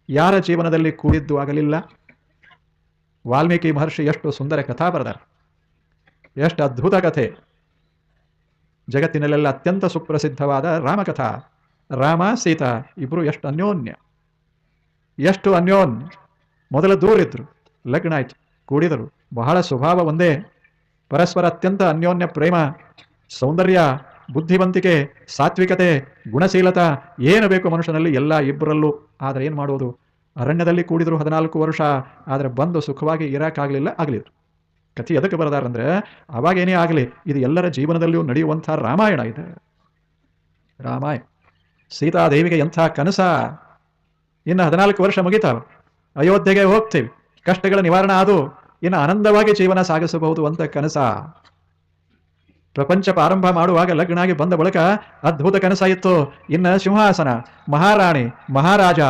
ಯಾರ ಜೀವನದಲ್ಲಿ ಕೂಡಿದ್ದು ಆಗಲಿಲ್ಲ? ವಾಲ್ಮೀಕಿ ಮಹರ್ಷಿ ಎಷ್ಟು ಸುಂದರ ಕಥಾ ಬರೆದಾರೆ, ಎಷ್ಟು ಅದ್ಭುತ ಕಥೆ. ಜಗತ್ತಿನಲ್ಲೆಲ್ಲ ಅತ್ಯಂತ ಸುಪ್ರಸಿದ್ಧವಾದ ರಾಮಕಥಾ. ರಾಮ ಸೀತಾ ಇಬ್ರು ಎಷ್ಟು ಅನ್ಯೋನ್ಯ, ಎಷ್ಟು ಅನ್ಯೋನ್ಯ. ಮೊದಲು ದೂರಿದ್ರು, ಲಗ್ನ ಆಯ್ತು, ಕೂಡಿದರು, ಬಹಳ ಸ್ವಭಾವ ಒಂದೇ, ಪರಸ್ಪರ ಅತ್ಯಂತ ಅನ್ಯೋನ್ಯ ಪ್ರೇಮ, ಸೌಂದರ್ಯ, ಬುದ್ಧಿವಂತಿಕೆ, ಸಾತ್ವಿಕತೆ, ಗುಣಶೀಲತಾ, ಏನು ಬೇಕು ಮನುಷ್ಯನಲ್ಲಿ ಎಲ್ಲ ಇಬ್ಬರಲ್ಲೂ. ಆದರೆ ಏನು ಮಾಡೋದು? ಅರಣ್ಯದಲ್ಲಿ ಕೂಡಿದ್ರು 14 ವರ್ಷ, ಆದರೆ ಬಂದು ಸುಖವಾಗಿ ಇರೋಕ್ಕಾಗಲಿಲ್ಲ, ಆಗಲಿದ್ರು. ಕಥೆ ಎದಕ್ಕೆ ಬರದಾರಂದ್ರೆ, ಅವಾಗೇನೇ ಆಗಲಿ, ಇದು ಎಲ್ಲರ ಜೀವನದಲ್ಲಿಯೂ ನಡೆಯುವಂಥ ರಾಮಾಯಣ ಇದೆ. ರಾಮಾಯಣ. ಸೀತಾದೇವಿಗೆ ಎಂಥ ಕನಸ! ಇನ್ನು 14 ವರ್ಷ ಮುಗಿತಾವೆ, ಅಯೋಧ್ಯೆಗೆ ಹೋಗ್ತೀವಿ, ಕಷ್ಟಗಳ ನಿವಾರಣೆ ಆದು ಇನ್ನು ಆನಂದವಾಗಿ ಜೀವನ ಸಾಗಿಸಬಹುದು ಅಂತ ಕನಸ. ಪ್ರಪಂಚ ಪ್ರಾರಂಭ ಮಾಡುವಾಗ ಲಗ್ನಾಗಿ ಬಂದ ಬಳಿಕ ಅದ್ಭುತ ಕನಸಾಯಿತು. ಇನ್ನು ಸಿಂಹಾಸನ, ಮಹಾರಾಣಿ, ಮಹಾರಾಜ